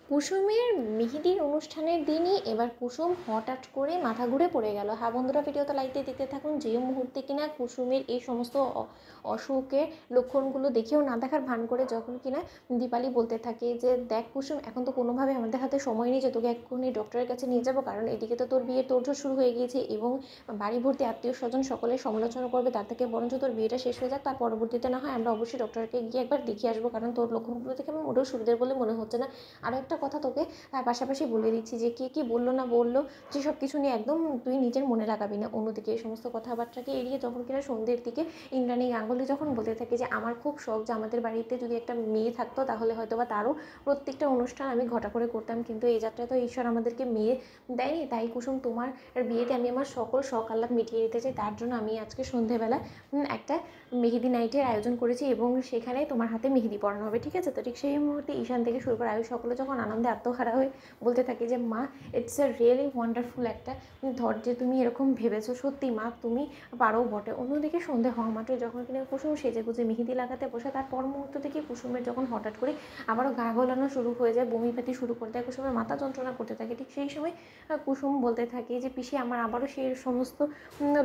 কুসুমের মেহেদির অনুষ্ঠানের দিনই এবার কুসুম হঠাৎ করে মাথা ঘুরে পড়ে গেল। হ্যাঁ বন্ধুরা, ভিডিওতে লাইক দিয়ে দেখতে থাকুন। যে মুহূর্তে কিনা কুসুমের এই সমস্ত অসুখের লক্ষণগুলো দেখেও না দেখার ভান করে যখন কিনা দীপালি বলতে থাকে যে দেখ কুসুম, এখন তো কোনোভাবে আমাদের হাতে সময় নেই যে তোকে এক্ষুনি ডক্টরের কাছে নিয়ে যাবো, কারণ এদিকে তো তোর বিয়ের তোড়জোড় শুরু হয়ে গিয়েছে এবং বাড়ি ভর্তি আত্মীয় স্বজন সকলে সমালোচনা করবে। তার থেকে বরঞ্চ তোর বিয়েটা শেষ হয়ে যাক, তার পরবর্তীতে না হয় আমরা অবশ্যই ডক্টরকে গিয়ে একবার দেখিয়ে আসবো, কারণ তোর লক্ষণগুলো থেকে আমার মোটেও সুবিধার বলে মনে হচ্ছে না। আরও একটা কথা তোকে তার পাশাপাশি বলে দিচ্ছি যে কে কী বললো না বললো যে সব কিছু নিয়ে একদম তুই নিজের মনে লাগাবি না। অন্যদিকে এই সমস্ত কথাবার্তাকে এড়িয়ে যখন কিনা সন্ধ্যের দিকে ইন্দ্রাণী গাঙ্গুলি যখন বলতে থাকে যে আমার খুব শখ যে আমাদের বাড়িতে যদি একটা মেয়ে থাকতো তাহলে হয়তো বা তারও প্রত্যেকটা অনুষ্ঠান আমি ঘটা করে করতাম, কিন্তু এই যাত্রায় তো ঈশ্বর আমাদেরকে মেয়ে দেয়নি। তাই কুসুম, তোমার বিয়েতে আমি আমার সকল শখ আহ্লাদ মিটিয়ে দিতে চাই। তার জন্য আমি আজকে সন্ধেবেলা একটা মেহেদি নাইটের আয়োজন করেছি এবং সেখানে তোমার হাতে মেহেদি পরানো হবে, ঠিক আছে? তো ঠিক সেই মুহূর্তে ঈশান থেকে শুরু করে আয়ুষ সকলে যখন আনন্দে আত্মহারা হয়ে বলতে থাকে যে মা, ইটস আ রিয়েলি ওয়ান্ডারফুল একটা থট যে তুমি এরকম ভেবেছো, সত্যি মা তুমি পারো বটে। অন্যদিকে সন্ধে হওয়া মাত্র যখন কিনা কুসুম সেজে গুজে মেহেদি লাগাতে বসে, তার পর মুহূর্ত থেকে কুসুমের যখন হঠাৎ করে আবারও গা গোলানো শুরু হয়ে যায়, বমি পাতি শুরু করে দেয়, কুসুমের মাথা যন্ত্রণা করতে থাকে। ঠিক সেই সময় কুসুম বলতে থাকে যে পিসি, আমার আবারও সেই সমস্ত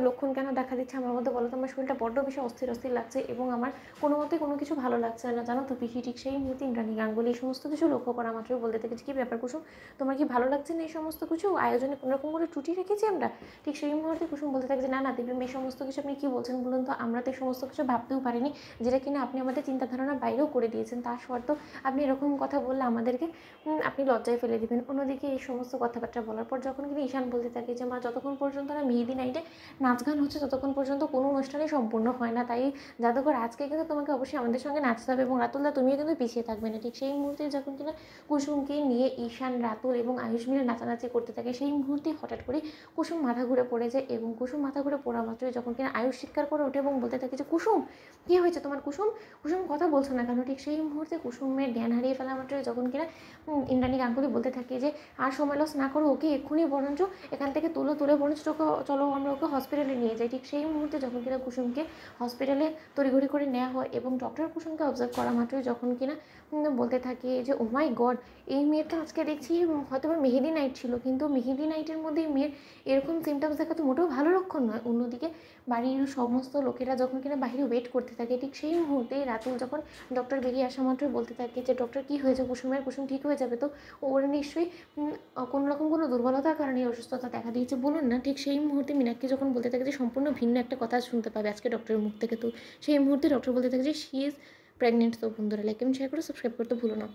লক্ষণ কেন দেখা দিচ্ছে আমার মধ্যে, বলো তো? আমার শরীরটা বড্ড বেশি অস্থির অস্থির লাগছে এবং আমার কোনো মতে কোনো কিছু ভালো লাগছে না, জানো তো পিসি। ঠিক সেই মুহূর্তে ইন্দ্রাণী গাঙ্গুলি এই সমস্ত কিছু লক্ষ্য করা মাত্রই বলতে থাকে যে কী ব্যাপার কুসুম, তোমার কি ভালো লাগছে না এই সমস্ত কিছু? আয়োজনে কোনোরকম করে ত্রুটি রেখেছি আমরা? ঠিক সেই মুহূর্তে কুসুম বলতে থাকে যে না না দিব্যি, এই সমস্ত কিছু আপনি কী বলছেন বলুন তো? আমরা তো এই সমস্ত কিছু ভাবতেও পারিনি, যেটা কিনা আপনি আমাদের চিন্তা ধারণার বাইরেও করে দিয়েছেন। তার সত্ত্বেও আপনি এরকম কথা বললে আমাদেরকে আপনি লজ্জায় ফেলে দেবেন। অন্যদিকে এই সমস্ত কথাবার্তা বলার পর যখন কিন্তু ঈশান বলতে থাকে যে মা, যতক্ষণ পর্যন্ত না মেহেদি নাইটে নাচ গান হচ্ছে ততক্ষণ পর্যন্ত কোনো অনুষ্ঠানই সম্পূর্ণ হয় না, তাই জাদুঘর আজকে কিন্তু তোমাকে অবশ্যই আমাদের সঙ্গে নাচতে হবে এবং রাতুলদা তুমিও কিন্তু পিছিয়ে থাকবে না। ঠিক সেই মুহূর্তে যখন কিনা কুসুমকে নিয়ে ঈশান, রাতুল এবং আয়ুষ মিলে নাচানাচি করতে থাকে, সেই মুহূর্তে হঠাৎ করে কুসুম মাথা ঘুরে পড়ে যায় এবং কুসুম মাথা ঘুরে পড়া মাত্রই যখন কিনা আয়ুষ চিৎকার করে ওঠে এবং বলতে থাকে যে কুসুম, কী হয়েছে তোমার কুসুম? কুসুম কথা বলছো না কেন? ঠিক সেই মুহূর্তে কুসুমের জ্ঞান হারিয়ে ফেলা মাত্রই যখন কিনা ইন্দ্রাণী গাঙ্গুলি বলতে থাকে যে আর সময় লস না করো, ওকে এক্ষুনি বরঞ্চ এখান থেকে তুলে বরঞ্চ ওকে চলো আমরা ওকে হসপিটালে নিয়ে যাই। ঠিক সেই মুহূর্তে যখন কিনা কুসুমকে হসপিটালে তড়িঘড়ি করে নেওয়া হয় এবং ডক্টর কুসুমকে অবজার্ভ করা মাত্রই যখন কিনা বলতে থাকে যে ও মাই গড, এই মেয়েটা আজকে দেখছি হয়তো বা মেহেদি নাইট ছিল, কিন্তু মেহেদি নাইটের মধ্যে মেয়ের এরকম সিমটমস দেখা তো মোটেও ভালো লক্ষণ নয়। অন্যদিকে বাড়ির সমস্ত লোকেরা যখন কিনা বাইরে ওয়েট করতে থাকে, ঠিক সেই মুহূর্তেই রাতুল যখন ডক্টর বেরিয়ে আসা মাত্রই বলতে থাকে যে ডক্টর কী হয়েছে কুসুমের? কুসুম ঠিক হয়ে যাবে তো? ওর নিশ্চয়ই কোনো রকম কোনো দুর্বলতার কারণে অসুস্থতা দেখা দিয়েছে, বলুন না। ঠিক সেই মুহূর্তে মীনাক্ষী যখন বলতে থাকে যে সম্পূর্ণ ভিন্ন একটা কথা শুনতে পাবে আজকে ডক্টরের মুখ থেকে, তো সেই মুহূর্তে ডক্টর বলতে থাকে যে শি ইজ প্রেগনেন্ট। তো বন্ধুরা লাইক এবং শেয়ার করে সাবস্ক্রাইব করতে ভুলো না।